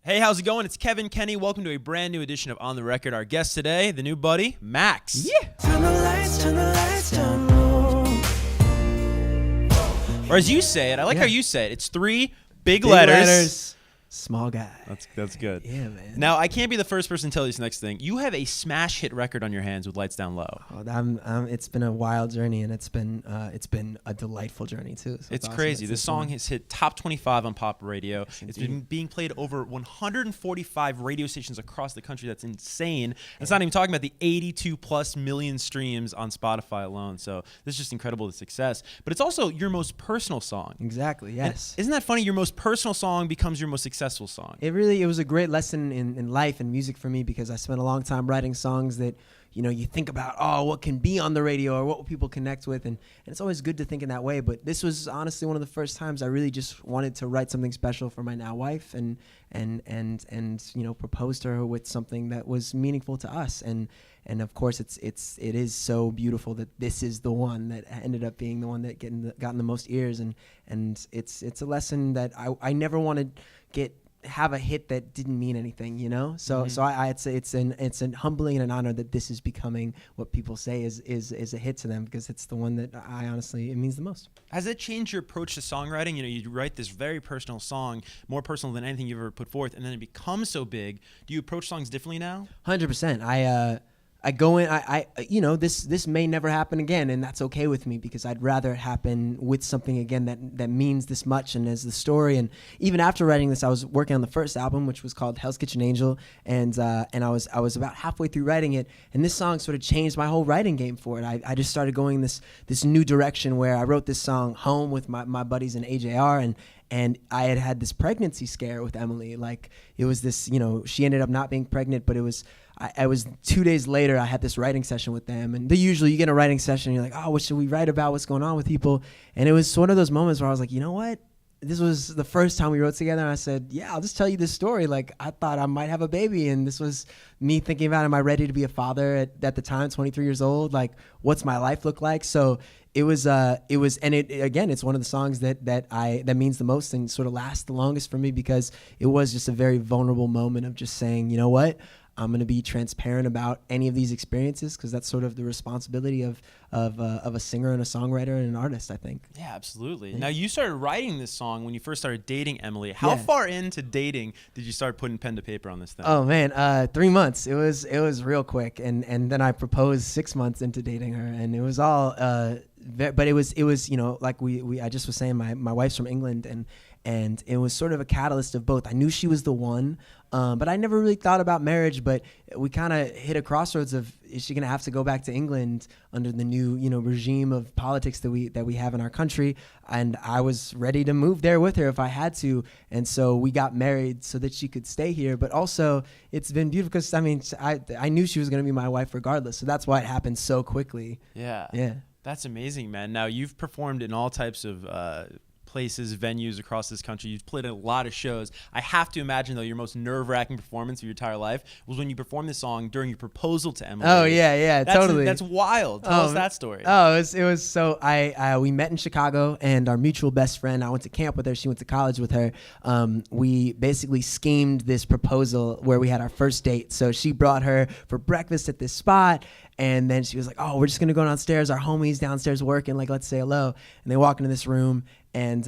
Hey, how's it going? It's Kevin, Kenney. Welcome to a brand new edition of On the Record. Our guest today, the new buddy, Max. Yeah. Turn the lights down low. Or as you say it, I like how you say it. It's three big letters. letters. Small guy. That's good. Yeah, man. Now, I can't be the first person to tell you this next thing. You have a smash hit record on your hands with Lights Down Low. It's been a wild journey, and it's been a delightful journey too. So it's awesome. crazy. This song has hit top 25 on pop radio. Yes, it's been being played over 145 radio stations across the country. That's insane. It's not even talking about the 82 plus million streams on Spotify alone. So this is just incredible, the success. But it's also your most personal song. Exactly. Yes. And isn't that funny? Your most personal song becomes your most successful song. It was a great lesson in life and music for me, because I spent a long time writing songs that, you think about, what can be on the radio or what will people connect with, and it's always good to think in that way. But this was honestly one of the first times I really just wanted to write something special for my now wife and propose to her with something that was meaningful to us. And of course it is so beautiful that this is the one that ended up being the one that gotten the most ears, and it's a lesson that I never wanted have a hit that didn't mean anything, So I'd say it's an humbling and an honor that this is becoming what people say is a hit to them, because it's the one that it means the most. Has it changed your approach to songwriting? You write this very personal song, more personal than anything you've ever put forth, and then it becomes so big. Do you approach songs differently now? 100%. I go in, this may never happen again, and that's okay with me, because I'd rather it happen with something again that means this much and as the story. And even after writing this, I was working on the first album, which was called Hell's Kitchen Angel, and I was about halfway through writing it, and this song sort of changed my whole writing game for it. I just started going this new direction, where I wrote this song home with my buddies in AJR, and I had this pregnancy scare with Emily. Like, it was this, she ended up not being pregnant, but it was 2 days later, I had this writing session with them. And usually you get a writing session, and you're like, what should we write about? What's going on with people? And it was one of those moments where I was like, you know what? This was the first time we wrote together, and I said, I'll just tell you this story. Like, I thought I might have a baby, and this was me thinking about, am I ready to be a father at the time, 23 years old? Like, what's my life look like? So it was, again, it's one of the songs that means the most and sort of lasts the longest for me, because it was just a very vulnerable moment of just saying, you know what? I'm going to be transparent about any of these experiences, because that's sort of the responsibility of a singer and a songwriter and an artist, I think. Yeah, absolutely. Yeah. Now, you started writing this song when you first started dating Emily. How far into dating did you start putting pen to paper on this thing? Oh man, 3 months. It was real quick, and then I proposed 6 months into dating her, and it was all. But it was like I just was saying, my wife's from England, and it was sort of a catalyst of both. I knew she was the one, but I never really thought about marriage. But we kind of hit a crossroads of, is she going to have to go back to England under the new regime of politics that we have in our country? And I was ready to move there with her if I had to. And so we got married so that she could stay here. But also, it's been beautiful, because I knew she was going to be my wife regardless. So that's why it happened so quickly. Yeah. Yeah. That's amazing, man. Now, you've performed in all types of places, venues across this country. You've played a lot of shows. I have to imagine, though, your most nerve-wracking performance of your entire life was when you performed this song during your proposal to Emily. Oh, yeah, totally. That's wild. Tell us that story. Oh, it was so, we met in Chicago, and our mutual best friend, I went to camp with her, she went to college with her. We basically schemed this proposal where we had our first date. So she brought her for breakfast at this spot, and then she was like, we're just going to go downstairs. Our homie's downstairs working, like, let's say hello. And they walk into this room, and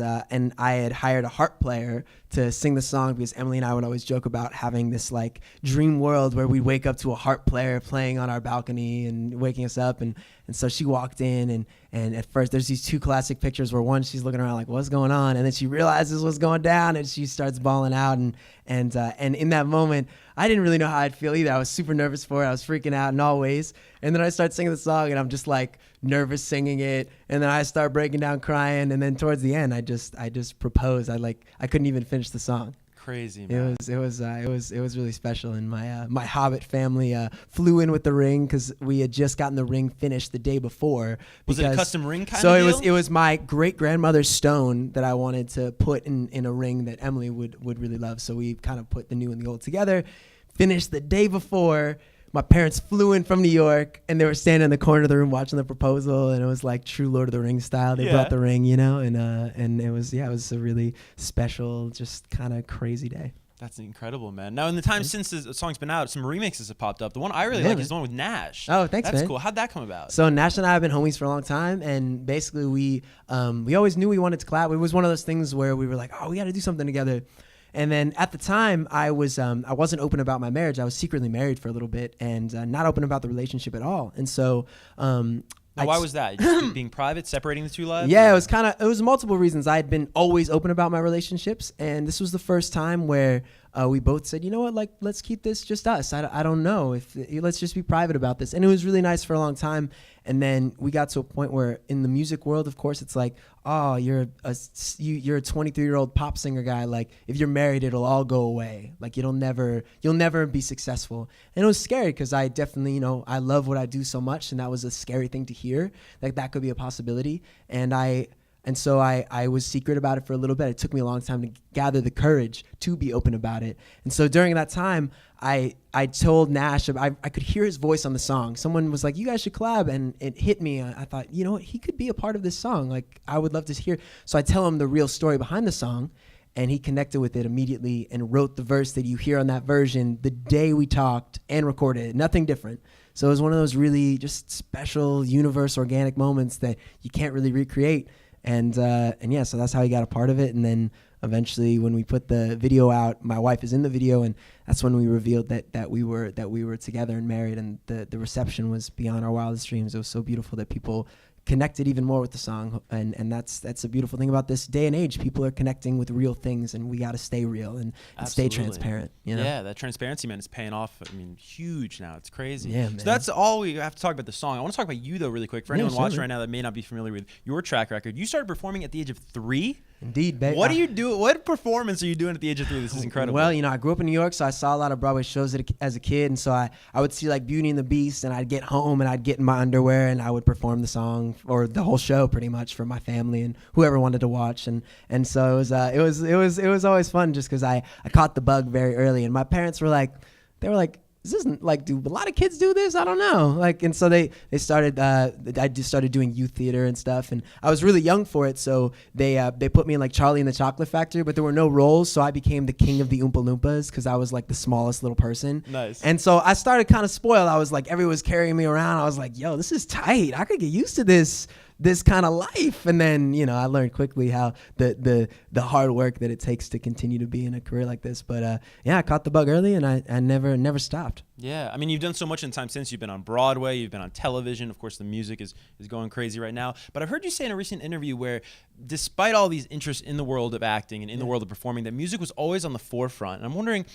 I had hired a harp player to sing the song, because Emily and I would always joke about having this like dream world where we wake up to a harp player playing on our balcony and waking us up. And so she walked in, and at first there's these two classic pictures where one, she's looking around like, what's going on? And then she realizes what's going down, and she starts bawling out. And in that moment, I didn't really know how I'd feel either. I was super nervous for it. I was freaking out in all ways. And then I start singing the song, and I'm just like nervous singing it. And then I start breaking down crying. And then towards the end, I just proposed. I couldn't even finish the song. Crazy, man. It was really special. And my Hobbit family flew in with the ring, because we had just gotten the ring finished the day before. Was it a custom ring kind of deal? So it was my great grandmother's stone that I wanted to put in a ring that Emily would really love. So we kind of put the new and the old together. Finished the day before. My parents flew in from New York, and they were standing in the corner of the room watching the proposal, and it was like true Lord of the Rings style. They brought the ring, and it was a really special, just kind of crazy day. That's incredible, man. Now, in the time since the song's been out, some remixes have popped up. The one I really Yeah, like man. is the one with Nash. Oh, thanks, That's man. cool. How'd that come about? So Nash and I have been homies for a long time, and basically we always knew we wanted to collab. It was one of those things where we were like, oh, we got to do something together. And then at the time, I wasn't open about my marriage. I was secretly married for a little bit and not open about the relationship at all. And so Now, why was that? Just being private, separating the two lives? yeah, or? it was multiple reasons. I had been always open about my relationships, and this was the first time where we both said, you know what, like, let's keep this just us. I don't know let's just be private about this. And it was really nice for a long time. And then we got to a point where in the music world, of course, it's like, oh, you're a 23-year-old pop singer guy. Like, if you're married, it'll all go away. Like, you'll never be successful. And it was scary because I definitely, I love what I do so much. And that was a scary thing to hear. Like, that could be a possibility. And so I was secret about it for a little bit. It took me a long time to gather the courage to be open about it. And so during that time, I told Nash, I could hear his voice on the song. Someone was like, you guys should collab. And it hit me. I thought, you know what? He could be a part of this song. Like, I would love to hear. So I tell him the real story behind the song. And he connected with it immediately and wrote the verse that you hear on that version the day we talked and recorded it. Nothing different. So it was one of those really just special universe organic moments that you can't really recreate. And yeah, so that's how he got a part of it. And then eventually, when we put the video out, my wife is in the video, and that's when we revealed that we were together and married. And the reception was beyond our wildest dreams. It was so beautiful that people connected even more with the song, and that's a beautiful thing about this day and age. People are connecting with real things, and we got to stay real and stay transparent. Yeah, that transparency, man, is paying off. I mean, huge now. It's crazy. Yeah, man. So that's all we have to talk about the song. I want to talk about you though, really quick. For anyone watching right now that may not be familiar with your track record, you started performing at the age of 3. Indeed, babe. What do you do? What performance are you doing at the age of 3? This is incredible. Well, I grew up in New York, so I saw a lot of Broadway shows as a kid, and so I would see like Beauty and the Beast, and I'd get home and I'd get in my underwear and I would perform the song or the whole show pretty much for my family and whoever wanted to watch, and so it was always fun just because I caught the bug very early, and my parents were like, this isn't like, do a lot of kids do this? I don't know. Like, and so they started, I just started doing youth theater and stuff. And I was really young for it. So they put me in like Charlie and the Chocolate Factory, but there were no roles. So I became the king of the Oompa Loompas because I was like the smallest little person. Nice. And so I started kind of spoiled. I was like, everyone was carrying me around. I was like, yo, this is tight. I could get used to this kind of life. And then, I learned quickly how the hard work that it takes to continue to be in a career like this. But yeah, I caught the bug early, and I never stopped. Yeah, I mean, you've done so much in time since. You've been on Broadway, you've been on television. Of course, the music is going crazy right now. But I've heard you say in a recent interview where despite all these interests in the world of acting and in the world of performing, that music was always on the forefront. And I'm wondering,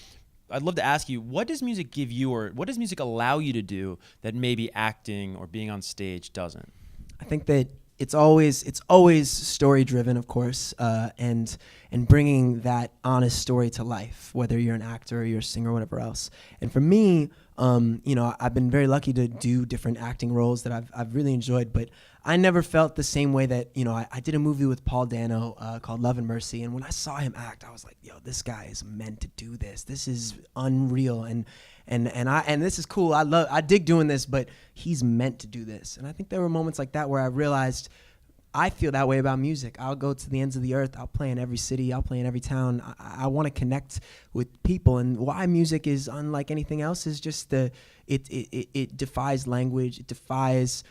I'd love to ask you, what does music give you, or what does music allow you to do that maybe acting or being on stage doesn't? I think that it's always story driven, of course, and bringing that honest story to life, whether you're an actor or you're a singer or whatever else. And for me, I've been very lucky to do different acting roles that I've really enjoyed, but I never felt the same way that, I did a movie with Paul Dano called Love and Mercy, and when I saw him act, I was like, yo, this guy is meant to do this. This is unreal, and this is cool. I dig doing this, but he's meant to do this. And I think there were moments like that where I realized I feel that way about music. I'll go to the ends of the earth. I'll play in every city. I'll play in every town. I want to connect with people. And why music is unlike anything else is just it defies language. It defies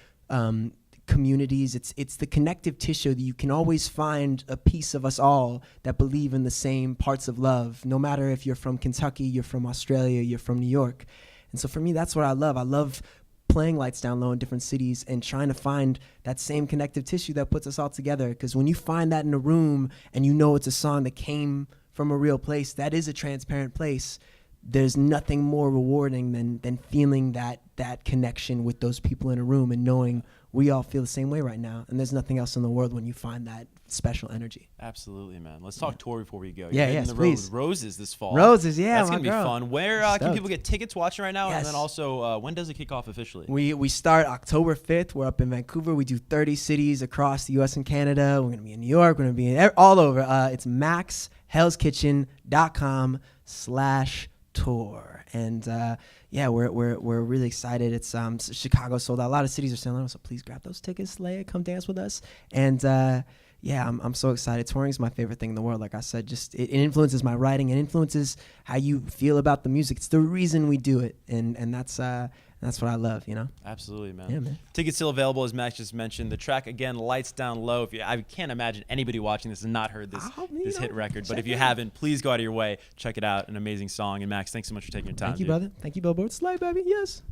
communities. It's the connective tissue that you can always find a piece of us all that believe in the same parts of love, no matter if you're from Kentucky, you're from Australia, you're from New York. And so for me, that's what I love. I love playing Lights Down Low in different cities and trying to find that same connective tissue that puts us all together. Because when you find that in a room and it's a song that came from a real place, that is a transparent place, there's nothing more rewarding than feeling that connection with those people in a room and knowing we all feel the same way right now. And there's nothing else in the world when you find that special energy. Absolutely, man. Let's talk tour before we go. Yeah, You're yes, the road please. with Roses this fall. Roses, yeah, that's my gonna girl. be fun. Where can people get tickets watching right now? Yes. And then also, when does it kick off officially? We start October 5th. We're up in Vancouver. We do 30 cities across the U.S. and Canada. We're gonna be in New York. We're gonna be all over. It's maxhellskitchen.com/tour. And yeah, we're really excited. It's Chicago sold out. A lot of cities are selling out, so please grab those tickets, Leia. Come dance with us. And yeah, I'm so excited. Touring is my favorite thing in the world. Like I said, just it influences my writing. It influences how you feel about the music. It's the reason we do it, and that's what I love. You know. Absolutely, man. Yeah, man. Tickets still available, as Max just mentioned. The track again, Lights Down Low. I can't imagine anybody watching this has not heard this hit record. But if you haven't, please go out of your way, check it out. An amazing song. And Max, thanks so much for taking your time. Thank you, brother. Thank you, Billboard. Slay, baby. Yes.